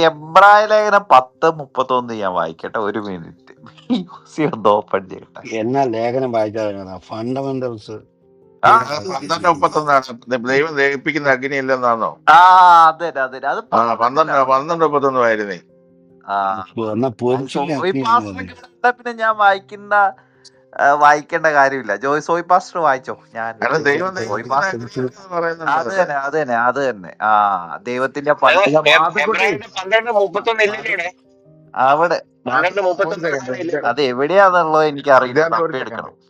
എബ്രായ ലേഖനം 10:31 ഞാൻ വായിക്കട്ടെ, ഒരു മിനിറ്റ്. ഒന്ന് ഓപ്പൺ ചെയ്യട്ടെ. എന്നാ ലേഖനം വായിച്ചാൽ ഫണ്ടമെന്റൽസ് ആ അത് 12:31 ദൈവം ദഹിപ്പിക്കുന്ന അഗ്നി ഇല്ലെന്നാണോ? അതെ അത് ആ 12 12:31 ആയിരുന്നേ. ആ എന്നാ പൊരിച്ചില്ല സോയി അഗ്നിയാന്ന് പാസ്റ്റർ പറഞ്ഞു. പിന്നെ ഞാൻ വായിക്കേണ്ട കാര്യമില്ല. സോയി പാസ്റ്റർ വായിച്ചോ. ഞാൻ കാരണം ദൈവം സോയി ദഹിപ്പിക്കുന്ന പാസ്റ്റർ അഗ്നി ഇല്ലെന്ന് പറയുന്നുണ്ട് അത് അവിടെ. തന്നെ അത് തന്നെ. ദൈവത്തിന്റെ അത് മാതൃകുട്ടി എബ്രായരുടെ 12:31 ഇല്ലല്ലേ? അവിടെ 12:31 അത് എവിടെയാന്നുള്ളത് എനിക്കറിയില്ല. ഇതിനകത്ത് ഒരു തപ്പിയെടുക്കണം. സെക്കൻഡ്.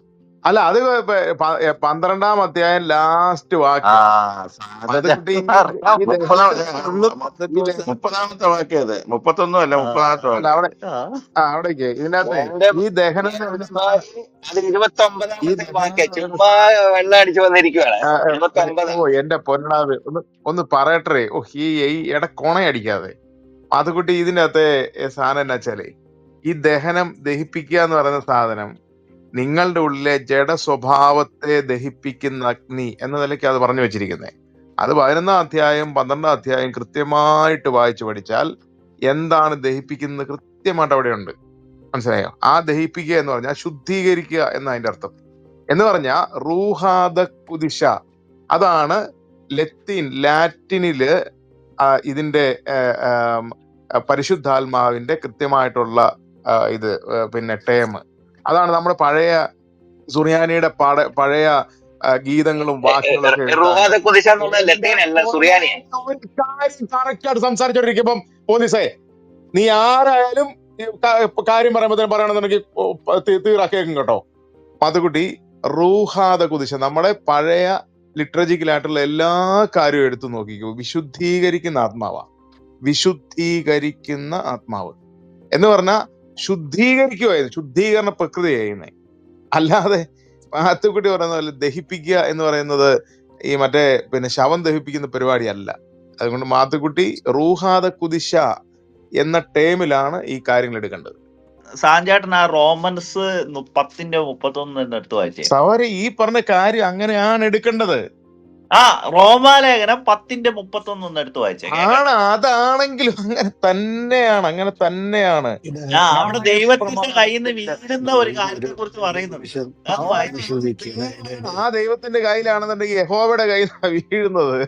അല്ല, അത് 12-ാം അധ്യായം ലാസ്റ്റ് വാക്യം. മാധുക്കുട്ടി ഈ ദഹനത്തെ 30ാമത്തെ വാക്യം അത്. 31 അല്ല, 30ാമത്തെ അല്ല, വാക്യം. അവിടെ അവിടേക്ക് ഇതിനകത്ത് എന്റെ ഈ ദഹനം അത് 29ാമത്തെ വാക്യം. ചുമ്മാ വെള്ളം അടിച്ചു വന്നിരിക്കുവാണ്. 29. എന്റെ പൊന്നാവ് ഒന്ന് പറയട്ടെ. ഈ കൊണയടിക്കാതെ മാധുക്കുട്ടി. ഇതിന്റെ അകത്തെ സാധനം എന്നാ വെച്ചാലേ, ഈ ദഹിപ്പിക്കുക എന്ന് പറയുന്ന സാധനം നിങ്ങളുടെ ഉള്ളിലെ ജഡ സ്വഭാവത്തെ ദഹിപ്പിക്കുന്ന അഗ്നി എന്ന നിലയ്ക്ക് അത് പറഞ്ഞു വെച്ചിരിക്കുന്നത്. അത് 11-ാം അധ്യായം 12-ാം അധ്യായം കൃത്യമായിട്ട് വായിച്ചു പഠിച്ചാൽ എന്താണ് ദഹിപ്പിക്കുന്നത് കൃത്യമായിട്ട് അവിടെ ഉണ്ട്. മനസ്സിലായോ? ആ ദഹിപ്പിക്കുക എന്ന് പറഞ്ഞാൽ ശുദ്ധീകരിക്കുക എന്ന അതിന്റെ അർത്ഥം. എന്ന് പറഞ്ഞാൽ റൂഹാദ കുദിശ, അതാണ് ലാറ്റിനില് ഇതിന്റെ പരിശുദ്ധാത്മാവിന്റെ കൃത്യമായിട്ടുള്ള ഇത് പിന്നെ ടേം. അതാണ് നമ്മുടെ പഴയ സുറിയാനിയുടെ പഴയ ഗീതങ്ങളും വാക്കുകളും കറക്റ്റായിട്ട് സംസാരിച്ചോണ്ടിരിക്കുമ്പം പോലീസേ, നീ ആരായാലും കാര്യം പറയണമെന്നുണ്ടെങ്കിൽ തീറാക്കേക്കും കേട്ടോ. മാധുക്കുട്ടി, റൂഹാദ കുദിശ നമ്മുടെ പഴയ ലിറ്ററജിക്കലായിട്ടുള്ള എല്ലാ കാര്യവും എടുത്തു നോക്കിക്കോ. വിശുദ്ധീകരിക്കുന്ന ആത്മാവ് എന്ന് പറഞ്ഞാൽ ശുദ്ധീകരിക്കുകയായിരുന്നു, ശുദ്ധീകരണ പ്രക്രിയ ചെയ്യുന്നത്. അല്ലാതെ മാത്തുക്കുട്ടി പറയുന്ന പോലെ ദഹിപ്പിക്കുക എന്ന് പറയുന്നത് ഈ മറ്റേ പിന്നെ ശവം ദഹിപ്പിക്കുന്ന പരിപാടിയല്ല. അതുകൊണ്ട് മാത്തുക്കുട്ടി റൂഹാദ കുദിശ എന്ന ടേമിലാണ് ഈ കാര്യങ്ങൾ എടുക്കേണ്ടത്. സാഞ്ചേട്ടൻ ആ റോമൻസ് 10:31 എടുത്ത് വായിച്ചേ. സവാരി ഈ പറഞ്ഞ കാര്യം അങ്ങനെയാണ് എടുക്കേണ്ടത്. റോമാലേഖനം 10:31 എടുത്ത് വായിച്ചേ. അതാണെങ്കിലും അങ്ങനെ തന്നെയാണ്. അവിടെ ദൈവത്തിന്റെ കയ്യിൽ നിന്ന് വീഴുന്ന ഒരു കാര്യത്തെ കുറിച്ച് പറയുന്നുണ്ട്. ആ ദൈവത്തിന്റെ കയ്യിലാണെന്നുണ്ടെങ്കിൽ യഹോവയുടെ കയ്യിലാണ് വീഴുന്നത്.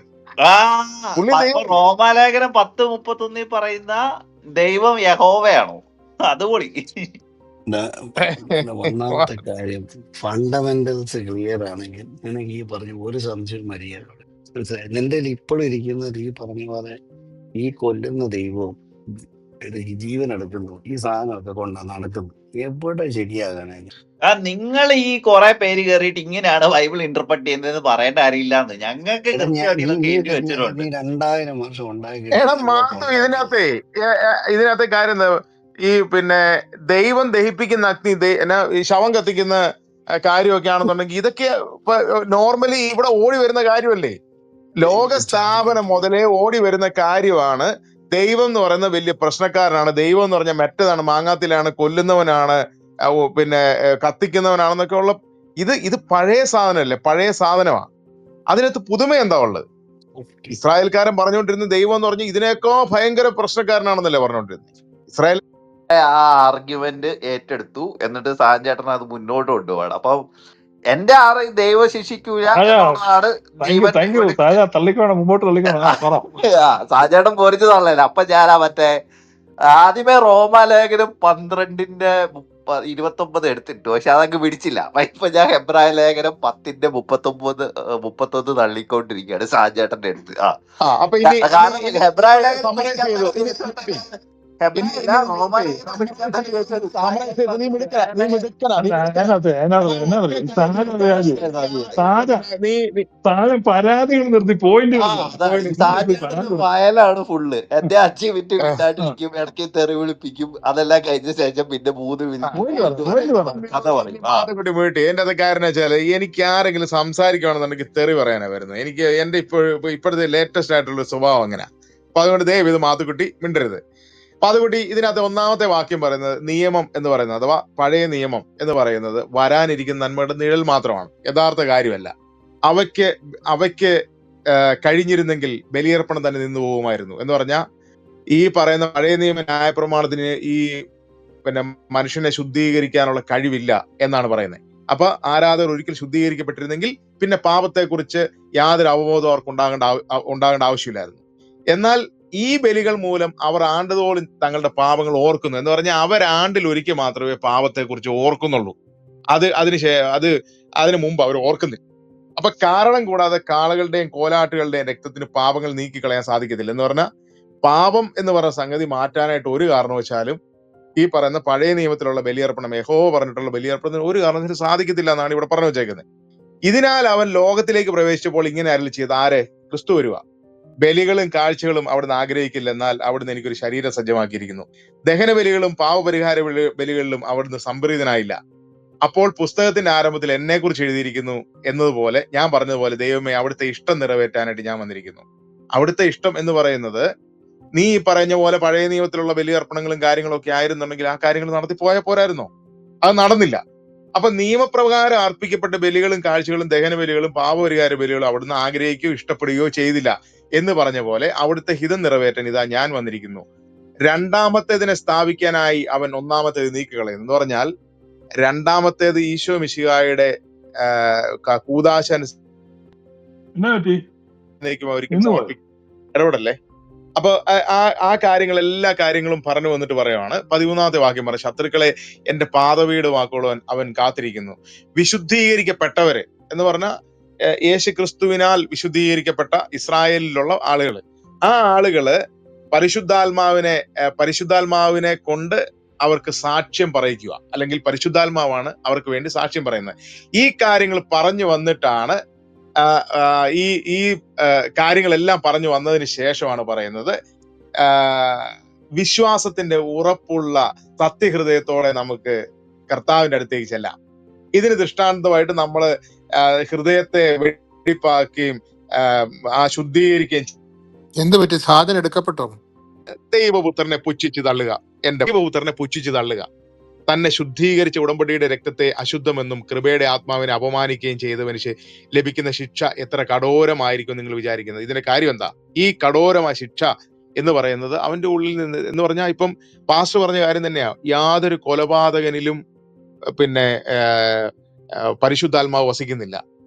റോമാലേഖനം 10:31 പറയുന്ന ദൈവം യഹോവയാണോ? അതുപൊളി. ഒന്നാമത്തെ കാര്യം, ഫണ്ടമെന്റൽസ് ക്ലിയർ ആണെങ്കിൽ നിനക്ക് ഈ പറഞ്ഞ ഒരു സംശയം മര്യാദ. നിന്റെ ഇപ്പോഴും ഇരിക്കുന്നത് ഈ പറഞ്ഞ പോലെ ഈ കൊല്ലുന്ന ദൈവവും ഈ ജീവൻ എടുക്കുന്നു, ഈ സാധനമൊക്കെ കൊണ്ടാണ് നടക്കുന്നത്. എവിടെ ശരിയാകാനായി? നിങ്ങൾ ഈ കുറെ പേര് കയറിയിട്ട് ഇങ്ങനെയാണ് ബൈബിൾ ഇന്റർപ്രറ്റ് ചെയ്യുന്നതെന്ന് പറയേണ്ട അറിയില്ലാന്ന് ഞങ്ങൾക്ക് 2000 വർഷം ഉണ്ടാക്കി. ഇതിനകത്തെ കാര്യം എന്താ, ഈ പിന്നെ ദൈവം ദഹിപ്പിക്കുന്ന അഗ്നി, ഈ ശവം കത്തിക്കുന്ന കാര്യമൊക്കെ ആണെന്നുണ്ടെങ്കിൽ ഇതൊക്കെ നോർമലി ഇവിടെ ഓടി വരുന്ന കാര്യമല്ലേ? ലോക സ്ഥാപനം മുതലേ ഓടി വരുന്ന കാര്യമാണ്. ദൈവം എന്ന് പറയുന്ന വലിയ പ്രശ്നക്കാരനാണ്, ദൈവം എന്ന് പറഞ്ഞാൽ മറ്റേതാണ്, മാങ്ങാത്തിലാണ്, കൊല്ലുന്നവനാണ്, പിന്നെ കത്തിക്കുന്നവനാണെന്നൊക്കെ ഉള്ള ഇത് പഴയ സാധനമല്ലേ, പഴയ സാധനമാണ്. അതിനകത്ത് പുതുമ എന്താ ഉള്ളത്? ഇസ്രായേൽക്കാരൻ പറഞ്ഞുകൊണ്ടിരുന്ന ദൈവം എന്ന് പറഞ്ഞാൽ ഇതിനേക്കാൾ ഭയങ്കര പ്രശ്നക്കാരനാണെന്നല്ലേ പറഞ്ഞുകൊണ്ടിരുന്നത്. ഇസ്രായേൽ ആർഗ്യുമെന്റ് ഏറ്റെടുത്തു, എന്നിട്ട് സാഞ്ചേട്ടൻ അത് മുന്നോട്ട് കൊണ്ടുപോകണം. അപ്പം എന്റെ ദൈവം ശിക്ഷിക്കൂല എന്നുള്ളതാണ് സാഞ്ചേട്ടൻ പോരിച്ചു തള്ളല. അപ്പൊ ഞാനാ മറ്റേ ആദ്യമേ റോമാലേഖനം 12:29 എടുത്തിട്ടു, പക്ഷെ അതങ്ങ് പിടിച്ചില്ല. ഇപ്പൊ ഞാൻ ഹെബ്രായ ലേഖനം 10:31 തള്ളിക്കൊണ്ടിരിക്കുകയാണ് സാഞ്ചേട്ടന്റെ അടുത്ത്. കാരണം ഹെബ്രായ ലേഖനം പരാതികൾ നിർത്തി പോയിന്റ് വയലാണ് ഫുള്ള്. എന്റെ 5 മിനിറ്റ് വിട്ടാണ്ടിരിക്കും, ഇടയ്ക്ക് തെറി വിളിപ്പിക്കും. അതെല്ലാം കഴിഞ്ഞ ശേഷം പിന്നെ 3 മിനിറ്റ് കഥ പറയും. എന്റെ അത് കാരണം വെച്ചാല് എനിക്ക് ആരെങ്കിലും സംസാരിക്കുകയാണെന്നുണ്ടെങ്കിൽ തെറി പറയാനാ വരുന്നത്. എനിക്ക് എന്റെ ഇപ്പോഴത്തെ ലേറ്റസ്റ്റ് ആയിട്ടുള്ള സ്വഭാവം അങ്ങനെ. അപ്പൊ അതുകൊണ്ട് ദയവ് ഇത് മാത്തുക്കുട്ടി മിണ്ടരുത്. മാത്തുക്കുട്ടി, ഇതിനകത്ത് ഒന്നാമത്തെ വാക്യം പറയുന്നത് നിയമം എന്ന് പറയുന്നത്, അഥവാ പഴയ നിയമം എന്ന് പറയുന്നത് വരാനിരിക്കുന്ന നന്മയുടെ നിഴൽ മാത്രമാണ്, യഥാർത്ഥ കാര്യമല്ല. അവയ്ക്ക് കഴിഞ്ഞിരുന്നെങ്കിൽ ബലിയർപ്പണം തന്നെ നിന്നു പോകുമായിരുന്നു എന്ന് പറഞ്ഞാൽ ഈ പറയുന്ന പഴയ നിയമ ന്യായപ്രമാണത്തിന് ഈ പിന്നെ മനുഷ്യനെ ശുദ്ധീകരിക്കാനുള്ള കഴിവില്ല എന്നാണ് പറയുന്നത്. അപ്പൊ ആരാധകർ ഒരിക്കൽ ശുദ്ധീകരിക്കപ്പെട്ടിരുന്നെങ്കിൽ പിന്നെ പാപത്തെക്കുറിച്ച് യാതൊരു അവബോധവും അവർക്ക് ഉണ്ടാകേണ്ട ആവശ്യമില്ലായിരുന്നു. എന്നാൽ ഈ ബലികൾ മൂലം അവർ ആണ്ടുതോറും തങ്ങളുടെ പാപങ്ങൾ ഓർക്കുന്നു. എന്ന് പറഞ്ഞാൽ അവരാണ്ടിൽ ഒരിക്കൽ മാത്രമേ പാപത്തെക്കുറിച്ച് ഓർക്കുന്നുള്ളൂ. അതിന് മുമ്പ് അവർ ഓർക്കുന്നില്ല. അപ്പൊ കാരണം കൂടാതെ കാളകളുടെയും കോലാട്ടുകളുടെയും രക്തത്തിന് പാപങ്ങൾ നീക്കിക്കളയാൻ സാധിക്കത്തില്ല. എന്ന് പറഞ്ഞാൽ പാപം എന്ന് പറഞ്ഞ സംഗതി മാറ്റാനായിട്ട് ഒരു കാരണവശാലും ഈ പറയുന്ന പഴയ നിയമത്തിലുള്ള ബലിയർപ്പണം, യഹോവ പറഞ്ഞിട്ടുള്ള ബലിയർപ്പണത്തിന് ഒരു കാരണത്തിന് സാധിക്കത്തില്ല എന്നാണ് ഇവിടെ പറഞ്ഞു വെച്ചേക്കുന്നത്. ഇതിനാൽ അവൻ ലോകത്തിലേക്ക് പ്രവേശിച്ചപ്പോൾ ഇങ്ങനെ അരുളി ചെയ്ത് ആരെ? ക്രിസ്തു വരുക. ബലികളും കാഴ്ചകളും അവിടുന്ന് ആഗ്രഹിക്കില്ല, എന്നാൽ അവിടുന്ന് എനിക്കൊരു ശരീരം സജ്ജമാക്കിയിരിക്കുന്നു. ദഹന ബലികളും പാവപരിഹാര ബലികളിലും അവിടുന്ന് സംപ്രീതനായില്ല. അപ്പോൾ പുസ്തകത്തിന്റെ ആരംഭത്തിൽ എന്നെ കുറിച്ച് എഴുതിയിരിക്കുന്നു എന്നതുപോലെ ഞാൻ പറഞ്ഞതുപോലെ ദൈവമേ അവിടുത്തെ ഇഷ്ടം നിറവേറ്റാനായിട്ട് ഞാൻ വന്നിരിക്കുന്നു. അവിടുത്തെ ഇഷ്ടം എന്ന് പറയുന്നത് നീ ഈ പറഞ്ഞ പോലെ പഴയ നിയമത്തിലുള്ള ബലിയർപ്പണങ്ങളും കാര്യങ്ങളും ഒക്കെ ആയിരുന്നുണ്ടെങ്കിൽ ആ കാര്യങ്ങൾ നടത്തി പോയാൽ പോരായിരുന്നോ? അത് നടന്നില്ല. അപ്പൊ നിയമപ്രകാരം അർപ്പിക്കപ്പെട്ട ബലികളും കാഴ്ചകളും ദഹന ബലികളും പാപപരിഹാര ബലികളും അവിടുന്ന് ആഗ്രഹിക്കുകയോ ഇഷ്ടപ്പെടുകയോ ചെയ്തില്ല എന്ന് പറഞ്ഞ പോലെ അവിടുത്തെ ഹിതം നിറവേറ്റാൻ ഇതാ ഞാൻ വന്നിരിക്കുന്നു. രണ്ടാമത്തേതിനെ സ്ഥാപിക്കാനായി അവൻ ഒന്നാമത്തേത് നീക്കിക്കളയുന്നു. എന്ന് പറഞ്ഞാൽ രണ്ടാമത്തേത് ഈശോ മിശിഹായുടെ കൂദാശ എന്നാ പറ്റി ഒരിക്കലും ഇടപെടല്ലേ. അപ്പൊ ആ എല്ലാ കാര്യങ്ങളും പറഞ്ഞു വന്നിട്ട് പറയുവാണ്. 13-ാമത്തെ വാക്യം പറ, ശത്രുക്കളെ എന്റെ പാദവീടുമാക്കുവാൻ അവൻ കാത്തിരിക്കുന്നു. വിശുദ്ധീകരിക്കപ്പെട്ടവര് എന്ന് പറഞ്ഞാൽ യേശു ക്രിസ്തുവിനാൽ വിശുദ്ധീകരിക്കപ്പെട്ട ഇസ്രായേലിലുള്ള ആളുകള്, ആ ആളുകള് പരിശുദ്ധാത്മാവിനെ കൊണ്ട് അവർക്ക് സാക്ഷ്യം പറയിക്കുക, അല്ലെങ്കിൽ പരിശുദ്ധാത്മാവാണ് അവർക്ക് വേണ്ടി സാക്ഷ്യം പറയുന്നത്. ഈ കാര്യങ്ങൾ പറഞ്ഞു വന്നിട്ടാണ് ഈ കാര്യങ്ങളെല്ലാം പറഞ്ഞു വന്നതിന് ശേഷമാണ് പറയുന്നത് വിശ്വാസത്തിന്റെ ഉറപ്പുള്ള സത്യഹൃദയത്തോടെ നമുക്ക് കർത്താവിന്റെ അടുത്തേക്ക് ചെല്ലാം. ഇതിന് ദൃഷ്ടാന്തമായിട്ട് നമ്മള് ഹൃദയത്തെ വെടിപ്പാക്കുകയും ശുദ്ധീകരിക്കുകയും. എന്ത് പറ്റി? സാധനം എടുക്കപ്പെട്ടോ? ദൈവപുത്രനെ പുച്ഛിച്ച് തള്ളുക, എന്റെ ദൈവപുത്രനെ പുച്ഛിച്ച് തള്ളുക, തന്നെ ശുദ്ധീകരിച്ച ഉടമ്പടിയുടെ രക്തത്തെ അശുദ്ധമെന്നും കൃപയുടെ ആത്മാവിനെ അപമാനിക്കുകയും ചെയ്തവന് ലഭിക്കുന്ന ശിക്ഷ എത്ര കഠോരമായിരിക്കും നിങ്ങൾ വിചാരിക്കുന്നത്. ഇതിന്റെ കാര്യം എന്താ? ഈ കഠോരമായ ശിക്ഷ എന്ന് പറയുന്നത് അവന്റെ ഉള്ളിൽ നിന്ന് എന്ന് പറഞ്ഞാൽ ഇപ്പം പാസ്റ്റർ പറഞ്ഞ കാര്യം തന്നെയാ. യാതൊരു കൊലപാതകനിലും പിന്നെ പരിശുദ്ധാത്മാവ് വസിക്കുന്നില്ല,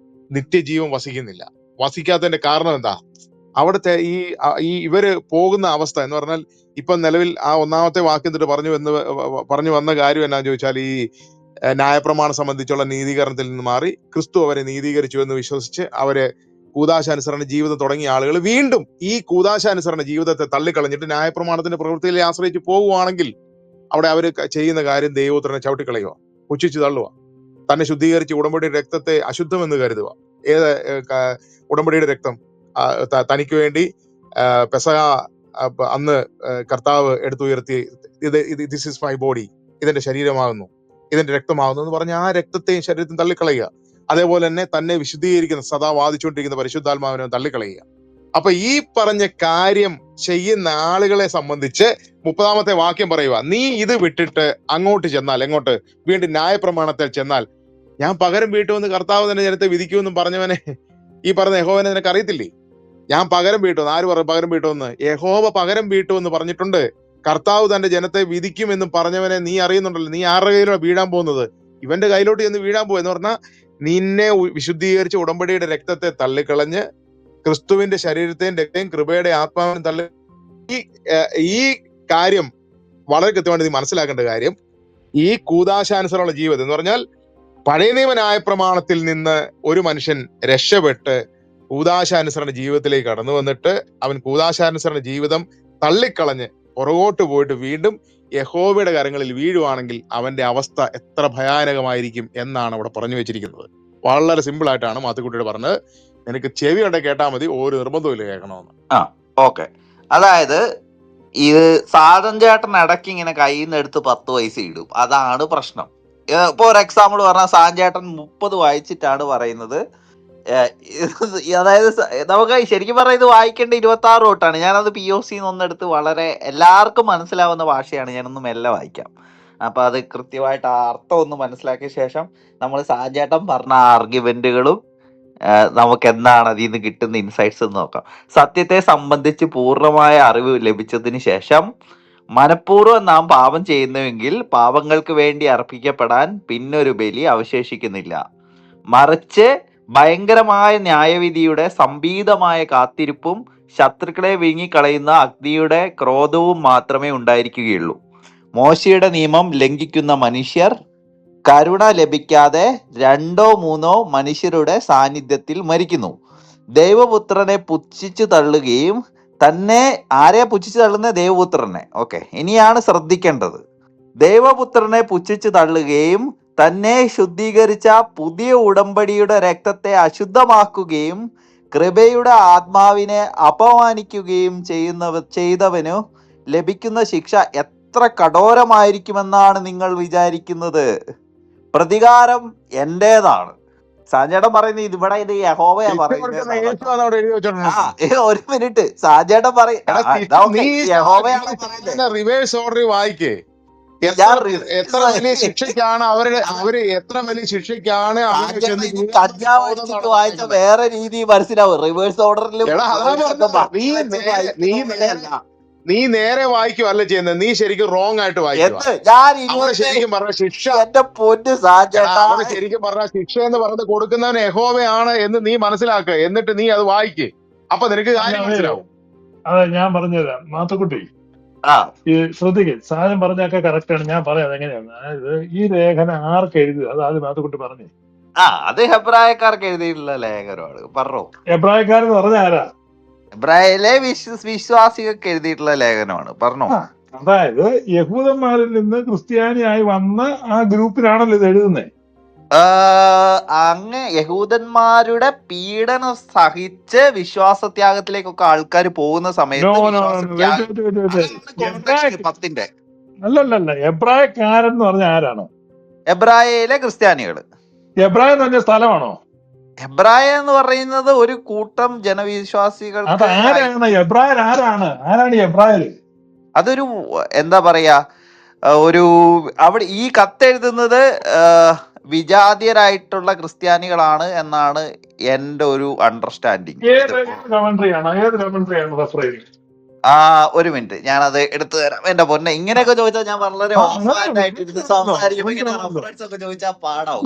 നിത്യജീവൻ വസിക്കുന്നില്ല. വസിക്കാത്തതിന്റെ കാരണം എന്താ? അവിടുത്തെ ഈ ഇവര് പോകുന്ന അവസ്ഥ എന്ന് പറഞ്ഞാൽ ഇപ്പൊ നിലവിൽ ആ ഒന്നാമത്തെ വാക്യം തൊട്ട് പറഞ്ഞു വന്ന കാര്യം എന്നാന്ന് ചോദിച്ചാൽ ഈ ന്യായപ്രമാണം സംബന്ധിച്ചുള്ള നീതീകരണത്തിൽ നിന്ന് മാറി ക്രിസ്തു അവരെ നീതീകരിച്ചു എന്ന് വിശ്വസിച്ച് അവരെ കൂദാശാനുസരണ ജീവിതം തുടങ്ങിയ ആളുകൾ വീണ്ടും ഈ കൂദാശാനുസരണ ജീവിതത്തെ തള്ളിക്കളഞ്ഞിട്ട് ന്യായപ്രമാണത്തിന്റെ പ്രവൃത്തിയിൽ ആശ്രയിച്ച് പോകുവാണെങ്കിൽ അവിടെ അവര് ചെയ്യുന്ന കാര്യം ദൈവപുത്രനെ ചവിട്ടിക്കളയുക, പുച്ഛിച്ചു തള്ളുക, തന്നെ ശുദ്ധീകരിച്ച് ഉടമ്പടിയുടെ രക്തത്തെ അശുദ്ധമെന്ന് കരുതുക. ഏത് ഉടമ്പടിയുടെ രക്തം? തനിക്ക് വേണ്ടി പെസഹ അന്ന് കർത്താവ് എടുത്തുയർത്തി ദിസ് ഇസ് മൈ ബോഡി, ഇതെന്റെ ശരീരമാകുന്നു, ഇതിന്റെ രക്തമാകുന്നു എന്ന് പറഞ്ഞ ആ രക്തത്തെയും ശരീരത്തെയും തള്ളിക്കളയുക. അതേപോലെ തന്നെ തന്നെ വിശുദ്ധീകരിക്കുന്ന സദാ വാദിച്ചുകൊണ്ടിരിക്കുന്ന പരിശുദ്ധാത്മാവിനെ തള്ളിക്കളയുക. അപ്പൊ ഈ പറഞ്ഞ കാര്യം ചെയ്യുന്ന ആളുകളെ സംബന്ധിച്ച് 30-ാമത്തെ വാക്യം പറയുക, നീ ഇത് വിട്ടിട്ട് അങ്ങോട്ട് ചെന്നാൽ, എങ്ങോട്ട്? വീണ്ടും ന്യായപ്രമാണത്തിൽ ചെന്നാൽ ഞാൻ പകരം വീട്ടുമെന്ന് കർത്താവ് തന്നെ ജനത്തെ വിധിക്കുമെന്നും പറഞ്ഞവനെ ഈ പറഞ്ഞ യഹോവനെ നിനക്ക് അറിയത്തില്ലേ? ഞാൻ പകരം വീട്ടുമെന്ന്. ആര് പറഞ്ഞു പകരം വീട്ടുമെന്ന്? യഹോവ പകരം വീട്ടുമെന്ന് പറഞ്ഞിട്ടുണ്ട്. കർത്താവ് തന്റെ ജനത്തെ വിധിക്കുമെന്നും പറഞ്ഞവനെ നീ അറിയുന്നുണ്ടല്ലോ. നീ ആരുടെ കയ്യിലാണ് വീഴാൻ പോകുന്നത്? ഇവന്റെ കയ്യിലോട്ട് ചെന്ന് വീഴാൻ പോകും. എന്ന് പറഞ്ഞാൽ നിന്നെ വിശുദ്ധീകരിച്ച് ഉടമ്പടിയുടെ രക്തത്തെ തള്ളിക്കളഞ്ഞ് ക്രിസ്തുവിന്റെ ശരീരത്തെയും രക്തയും കൃപയുടെ ആത്മാവിനും തള്ളി. ഈ കാര്യം വളരെ കൃത്യമായിട്ട് നീ മനസ്സിലാക്കേണ്ട കാര്യം, ഈ കൂദാശാനുസരണമുള്ള ജീവിതം എന്ന് പറഞ്ഞാൽ പഴയ നിയമ ന്യായപ്രമാണത്തിൽ നിന്ന് ഒരു മനുഷ്യൻ രക്ഷപ്പെട്ട് കൂദാശാനുസരണ ജീവിതത്തിലേക്ക് കടന്നു വന്നിട്ട് അവൻ കൂദാശാനുസരണ ജീവിതം തള്ളിക്കളഞ്ഞ് പുറകോട്ട് പോയിട്ട് വീണ്ടും യഹോവയുടെ കരങ്ങളിൽ വീഴുവാണെങ്കിൽ അവന്റെ അവസ്ഥ എത്ര ഭയാനകമായിരിക്കും എന്നാണ് അവിടെ പറഞ്ഞു വെച്ചിരിക്കുന്നത്. വളരെ സിമ്പിൾ ആയിട്ടാണ് മാത്തുക്കുട്ടിയോട് പറഞ്ഞത്. നിനക്ക് ചെവി ഉണ്ടെ കേട്ടാൽ മതി, ഒരു നിർബന്ധമില്ല കേൾക്കണമെന്ന്. ഓക്കെ. അതായത് ഇത് സാധൻ ചേട്ടൻ ഇടയ്ക്ക് ഇങ്ങനെ കയ്യിൽ നിന്ന് എടുത്ത് 10 പൈസ ഇടും, അതാണ് പ്രശ്നം. ഇപ്പൊ ഒരു എക്സാമ്പിൾ പറഞ്ഞാൽ സാധൻ ചേട്ടൻ 30 വായിച്ചിട്ടാണ് പറയുന്നത്. അതായത് നമുക്ക് ശരിക്കും പറഞ്ഞാൽ ഇത് വായിക്കേണ്ട 26 തൊട്ടാണ്. ഞാനത് POC ഒന്നെടുത്ത് വളരെ എല്ലാവർക്കും മനസ്സിലാവുന്ന ഭാഷയാണ്, ഞാനൊന്ന് മെല്ലെ വായിക്കാം. അപ്പൊ അത് കൃത്യമായിട്ട് ആ അർത്ഥം ഒന്ന് മനസ്സിലാക്കിയ ശേഷം നമ്മൾ സാജേട്ടൻ പറഞ്ഞ ആർഗ്യുമെന്റുകളും നമുക്ക് എന്താണ് അതിൽ നിന്ന് കിട്ടുന്ന ഇൻസൈറ്റ്സ് എന്ന് നോക്കാം. സത്യത്തെ സംബന്ധിച്ച് പൂർണ്ണമായ അറിവ് ലഭിച്ചതിന് ശേഷം മനഃപൂർവ്വം നാം പാപം ചെയ്യുന്നുവെങ്കിൽ പാപങ്ങൾക്ക് വേണ്ടി അർപ്പിക്കപ്പെടാൻ പിന്നൊരു ബലി അവശേഷിക്കുന്നില്ല. മറിച്ച് ഭയങ്കരമായ ന്യായവിധിയുടെ സംഭീതമായ കാത്തിരിപ്പും ശത്രുക്കളെ വിഴുങ്ങിക്കളയുന്ന അഗ്നിയുടെ ക്രോധവും മാത്രമേ ഉണ്ടായിരിക്കുകയുള്ളൂ. മോശയുടെ നിയമം ലംഘിക്കുന്ന മനുഷ്യർ കരുണ ലഭിക്കാതെ 2 or 3 മനുഷ്യരുടെ സാന്നിധ്യത്തിൽ മരിക്കുന്നു. ദൈവപുത്രനെ പുച്ഛിച്ചു തള്ളുകയും ആരെയാ പുച്ഛിച്ചു തള്ളുന്നത്? ദൈവപുത്രനെ. ഓക്കെ, ഇനിയാണ് ശ്രദ്ധിക്കേണ്ടത്. ദൈവപുത്രനെ പുച്ഛിച്ചു തള്ളുകയും തന്നെ ശുദ്ധീകരിച്ച പുതിയ ഉടമ്പടിയുടെ രക്തത്തെ അശുദ്ധമാക്കുകയും കൃപയുടെ ആത്മാവിനെ അപമാനിക്കുകയും ചെയ്തവനു ലഭിക്കുന്ന ശിക്ഷ എത്ര കഠോരമായിരിക്കുമെന്നാണ് നിങ്ങൾ വിചാരിക്കുന്നത്? പ്രതികാരം എന്റേതാണ്. സാജേട്ടൻ പറയുന്നത് ഇവിടെ ഇത് യഹോവയാ ശിക്ഷ കൊടുക്കുന്ന യേശു പറയുന്നത്. ആണ് അവിടെ എഴുതി വെച്ചോണ്ടിരുന്നത്. ഒരു മിനിറ്റ്, സാജേട്ടൻ നീ യഹോവയാണ് പറയുന്നത്. റിവേഴ്സ് ഓർഡർ വായിക്കേ. ഞാൻ എത്ര വലിയ ശിക്ഷയ്ക്കാണ് അവര് എത്ര വലിയ ശിക്ഷയ്ക്കാണ് അവര് ചെന്ന് കഞ്ചാവ് അടിച്ചിട്ട് വായിച്ച വേറെ രീതി മനസ്സിലാവും. റിവേഴ്സ് ഓർഡറിലും എടാ, അതാ പറഞ്ഞത്. നീ നേരെ വായിക്കുവല്ല ചെയ്യുന്നത്, നീ ശരിക്കും റോങ് ആയിട്ട് വായിക്കുക. ഞാൻ ശരിക്കും പറഞ്ഞ ശിക്ഷ, എന്റെ പൊന്ന് സാജേട്ടാ, ശരിക്കും പറഞ്ഞ ശിക്ഷ എന്ന് പറഞ്ഞത് കൊടുക്കുന്നവൻ യഹോവയാണ് എന്ന് നീ മനസ്സിലാക്കുക. എന്നിട്ട് നീ അത് വായിക്ക്, അപ്പൊ നിനക്ക് കാര്യം മനസ്സിലാവും. അതെ, ഞാൻ പറഞ്ഞുതരാം മാത്തുക്കുട്ടി. ഈ ശ്രദ്ധിക്കുക, സാധനം പറഞ്ഞൊക്കെ കറക്റ്റ് ആണ്. ഞാൻ പറയാം എങ്ങനെയാണ്. അതായത് ഈ ലേഖനം ആർക്ക് എഴുതുക, അത് ആദ്യം മാത്തുക്കുട്ടി പറഞ്ഞു. അത് ഹെബ്രായക്കാർക്ക് എഴുതിയിട്ടുള്ള ലേഖനമാണ്. പറഞ്ഞോ. എബ്രായക്കാരെന്ന് പറഞ്ഞ ആരാ? എബ്രായയിലെ വിശ്വാസികൾക്ക് എഴുതിയിട്ടുള്ള ലേഖനമാണ്. പറഞ്ഞോ. അതായത് യഹൂദന്മാരിൽ നിന്ന് ക്രിസ്ത്യാനിയായി വന്ന ആ ഗ്രൂപ്പിലാണല്ലോ ഇത് എഴുതുന്നത്. അങ്ങ് യഹൂദന്മാരുടെ പീഡനം സഹിച്ച് വിശ്വാസത്യാഗത്തിലേക്കൊക്കെ ആൾക്കാർ പോകുന്ന സമയത്ത് അല്ലല്ല, എബ്രായക്കാരെന്ന് പറഞ്ഞ ആരാണ്? എബ്രായയിലെ ക്രിസ്ത്യാനികള്. എബ്രായ എന്ന് പറഞ്ഞ സ്ഥലമാണോ? എബ്രായ എന്ന് പറയുന്നത് ഒരു കൂട്ടം ജനവിശ്വാസികൾ. ആരാണ് എബ്രായർ? ആരാണ് എബ്രായർ? അതൊരു എന്താ പറയാ, ഒരു അവിടെ ഈ കത്തെഴുതുന്നത് വിജാതീയരായിട്ടുള്ള ക്രിസ്ത്യാനികളാണ് എന്നാണ് എന്റെ ഒരു അണ്ടർസ്റ്റാൻഡിങ്. ഏത് കമന്ററിയാണ് റെഫർ ചെയ്യുന്നത്? ഒരു മിനിറ്റ്, ഞാനത് എടുത്തു തരാം. എന്റെ പൊന്നെ, ഇങ്ങനെയൊക്കെ ചോദിച്ചാൽ ഞാൻ വളരെ ചോദിച്ചാൽ പാടാവും.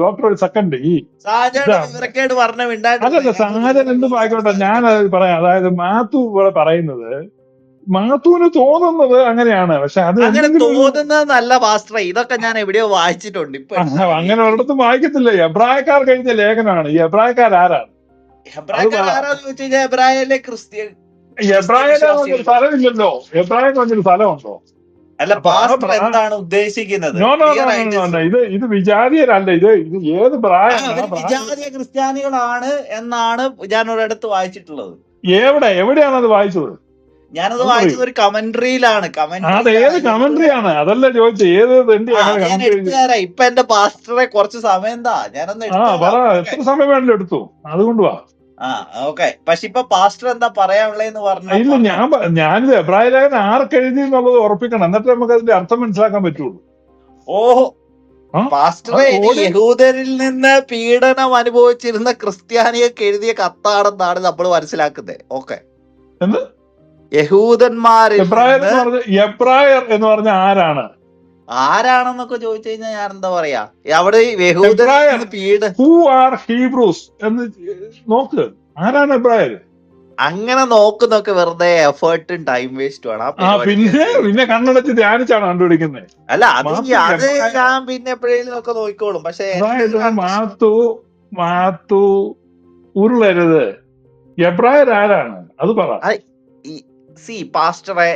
ഡോക്ടർ ഒരു സെക്കൻഡ്, ഈ സാജേട് പറഞ്ഞ അതല്ല സാജൻ എന്തും ആയിക്കോട്ടെ, ഞാനത് പറയാം. അതായത് മാത്തു ഇവിടെ പറയുന്നത്, മാത്തുവിന് തോന്നുന്നത് അങ്ങനെയാണ്. പക്ഷെ അത് തോന്നുന്നതല്ല പാസ്റ്റർ, ഇതൊക്കെ ഞാൻ എവിടെയോ വായിച്ചിട്ടുണ്ട്. ഇപ്പൊ അങ്ങനെ ഒരിടത്തും വായിക്കത്തില്ല. എബ്രായക്കാർ കഴിഞ്ഞ ലേഖനമാണ്. ഈ എബ്രായക്കാർ ആരാണ്? എബ്രായയിലെ ക്രിസ്ത്യൻ. എബ്രായയിലെ സ്ഥലമില്ലല്ലോ. എബ്രായക്ക് പറഞ്ഞൊരു സ്ഥലമുണ്ടോ? അല്ല, പാസ്റ്റർ എന്താണ് ഉദ്ദേശിക്കുന്നത്? ഇത് വിജാതീയരല്ല. ഇത് ഏത് വിജാതീയ ക്രിസ്ത്യാനികളാണ് എന്നാണ് ഞാൻ ഒരിടത്ത് വായിച്ചിട്ടുള്ളത്. എവിടെയാണ് അത് വായിച്ചത്? ഞാനത് വായിച്ചത് ഒരു കമന്ററിയിലാണ്. അത് ഏത് കമന്ററിയാണ്? അതല്ല ചോദിച്ചത്, ഏത് തരാം. ഇപ്പൊ എന്റെ പാസ്റ്ററെ കുറച്ച് സമയം എന്താ, ഞാനൊന്ന് എത്ര സമയം വേണമെങ്കിലും എടുത്തു, അതുകൊണ്ട് വാ. ഓക്കെ. പക്ഷെ ഇപ്പൊ പാസ്റ്റർ എന്താ പറയാനുള്ളതെന്ന് പറഞ്ഞു. ഇല്ല, ഞാനിത് എബ്രായ ലേഖനം ആർക്ക് എഴുതി എന്നുള്ളത് ഉറപ്പിക്കണം, എന്നിട്ട് നമുക്ക് അതിന്റെ അർത്ഥം മനസ്സിലാക്കാൻ പറ്റുള്ളൂ. ഓഹോ, പാസ്റ്ററെ യഹൂദരിൽ നിന്ന് പീഡനം അനുഭവിച്ചിരുന്ന ക്രിസ്ത്യാനിയൊക്കെ എഴുതിയ കത്താണെന്നാണ് നമ്മൾ മനസ്സിലാക്കുന്നത്. ഓക്കെ, എന്ത് യഹൂദന്മാരിൽ എബ്രായർ എന്ന് പറഞ്ഞ ആരാണെന്നൊക്കെ ചോദിച്ചു കഴിഞ്ഞാൽ ഞാൻ എന്താ പറയാ, അവിടെ ഹൂ ആർ ഹീബ്രൂസ് എന്ന് നോക്ക്. ആരാണ് എബ്രായർ? അങ്ങനെ നോക്കുന്നൊക്കെ വെറുതെ എഫേർട്ടും ടൈം വേസ്റ്റും ആണ്. പിന്നെ കണ്ണടച്ച് ധ്യാനിച്ചാണ് കണ്ടുപിടിക്കുന്നത്. അല്ല, അത് ഞാൻ പിന്നെ എപ്പോഴേലും ഒക്കെ നോക്കിക്കോളും. പക്ഷെ മാത്തു ഉരുളരുത്. എബ്രായർ ആരാണ് അത് പറ. പാസ്റ്ററെ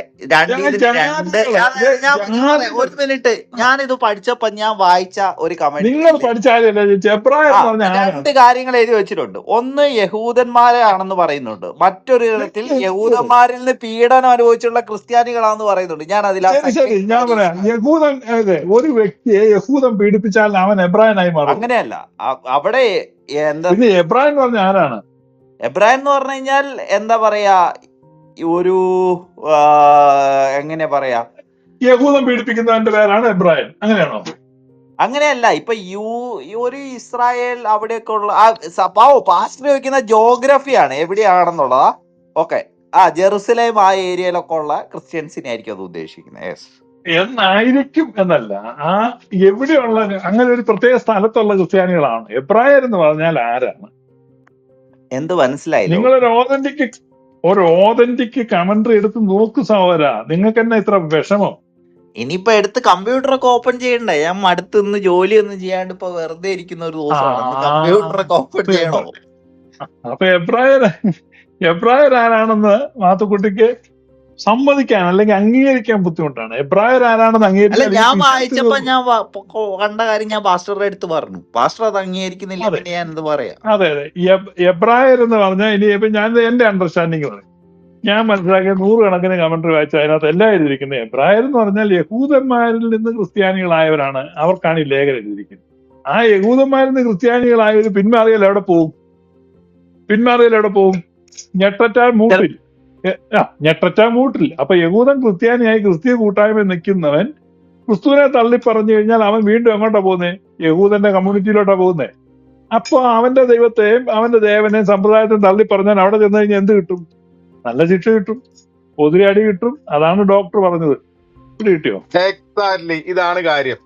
ഒരു മിനിറ്റ്, ഞാനിത് പഠിച്ചപ്പോ ഞാൻ വായിച്ച ഒരു കമന്റ്, നിങ്ങൾ രണ്ട് കാര്യങ്ങൾ എഴുതി വെച്ചിട്ടുണ്ട്. ഒന്ന്, യഹൂദന്മാരെ ആണെന്ന് പറയുന്നുണ്ട്. മറ്റൊരു ഇടത്തിൽ യഹൂദന്മാരിൽ നിന്ന് പീഡനം അനുഭവിച്ചുള്ള ക്രിസ്ത്യാനികളാണെന്ന് പറയുന്നുണ്ട്. ഞാൻ ഞാൻ പറയാം, ഒരു വ്യക്തിയെ യഹൂദൻ പീഡിപ്പിച്ചാൽ അവൻ എബ്രായനായി മാറും. അങ്ങനെയല്ല, അവിടെ എന്താ എബ്രായൻ എന്ന് പറഞ്ഞ ആരാണ്? എബ്രായൻ എന്ന് പറഞ്ഞു കഴിഞ്ഞാൽ എന്താ പറയാ, ഒരു എങ്ങനെ പറയാ, യഹൂദൻ പീഡിപ്പിക്കുന്നവന്റെ പേരാണ് എബ്രായൻ, അങ്ങനെയാണോ? അങ്ങനെയല്ല. ഇപ്പൊ ഈ ഒരു ഇസ്രായേൽ അവിടെയൊക്കെ ഉള്ള പാസ്റ്റർ ചോദിക്കുന്ന ജോഗ്രഫിയാണ് എവിടെയാണെന്നുള്ളതാ. ഓക്കെ, ജെറുസലേം ആ ഏരിയയിലൊക്കെ ഉള്ള ക്രിസ്ത്യൻസിനെ ആയിരിക്കും അത് ഉദ്ദേശിക്കുന്നത്. യെസ്, എന്നായിരിക്കും എന്നല്ല, ആ എവിടെയുള്ള അങ്ങനെ ഒരു പ്രത്യേക സ്ഥലത്തുള്ള ക്രിസ്ത്യാനികളാണ്. എബ്രായർ എന്ന് പറഞ്ഞാൽ ആരാണ്? എന്ത് മനസ്സിലായില്ലോ? നിങ്ങളൊരു ഓതന്റിക് കമന്ററി എടുത്ത് നോക്കു സഹോദര. നിങ്ങൾക്ക് തന്നെ ഇത്ര വിഷമം? ഇനിയിപ്പോ എടുത്ത് കമ്പ്യൂട്ടറൊക്കെ ഓപ്പൺ ചെയ്യണ്ടേ? ഞാൻ അടുത്ത് നിന്ന് ജോലിയൊന്നും ചെയ്യാണ്ട് ഇപ്പൊ വെറുതെ ഇരിക്കുന്ന ഒരു ദിവസമാണ്. കമ്പ്യൂട്ടറൊക്കെ ഓപ്പൺ ചെയ്യണോ? അപ്പൊ എബ്രായർ ആരാണെന്ന് മാത്തുക്കുട്ടിക്ക് സമ്മതിക്കാൻ അല്ലെങ്കിൽ അംഗീകരിക്കാൻ ബുദ്ധിമുട്ടാണ്. എബ്രായർ ആരാണെന്ന് അല്ല, അംഗീകരിക്കാൻ ഞാൻ വായിച്ചപ്പോ ഞാൻ കണ്ട കാര്യം ഞാൻ പാസ്റ്ററുടെ അടുത്ത് പറഞ്ഞു. പാസ്റ്റർ അത് അംഗീകരിക്കുന്നില്ല, പിന്നെ ഞാൻ എന്ത് പറയാ? അതെ. എബ്രായർ എന്ന് പറഞ്ഞാൽ ഇനി ഇപ്പൊ ഞാൻ എന്റെ അണ്ടർസ്റ്റാൻഡിങ് പറയും. ഞാൻ മനസ്സിലാക്കിയ 100 കണക്കിന് കമന്ററി വായിച്ച അതിനകത്ത് എല്ലാം എഴുതിയിരിക്കുന്നത് എബ്രായർ എന്ന് പറഞ്ഞാൽ യഹൂദന്മാരിൽ നിന്ന് ക്രിസ്ത്യാനികളായവരാണ്. അവർക്കാണ് ഈ ലേഖനം എഴുതിയിരിക്കുന്നത്. ആ യഹൂദന്മാരിൽ നിന്ന് ക്രിസ്ത്യാനികളായവർ പിന്മാറിയാൽ എവിടെ പോകും? ഞെട്ടറ്റാൽ മൂട്ടിൽ. അപ്പൊ യഹൂദൻ ക്രിസ്ത്യാനിയായി ക്രിസ്തീയ കൂട്ടായ്മ നിൽക്കുന്നവൻ ക്രിസ്തുവിനെ തള്ളി പറഞ്ഞു കഴിഞ്ഞാൽ അവൻ വീണ്ടും എങ്ങോട്ടാ പോകുന്നേ? യഹൂദന്റെ കമ്മ്യൂണിറ്റിയിലോട്ടാ പോകുന്നേ. അപ്പൊ അവന്റെ ദൈവത്തെയും അവന്റെ ദേവനെയും സമ്പ്രദായത്തെയും തള്ളി പറഞ്ഞാൽ അവിടെ ചെന്ന് കഴിഞ്ഞാൽ എന്ത് കിട്ടും? നല്ല ശിക്ഷ കിട്ടും, ഒതിരി അടി കിട്ടും. അതാണ് ഡോക്ടർ പറഞ്ഞത്. ഇവിടെ കിട്ടിയോ? എക്സാക്ട്ലി, ഇതാണ് കാര്യം.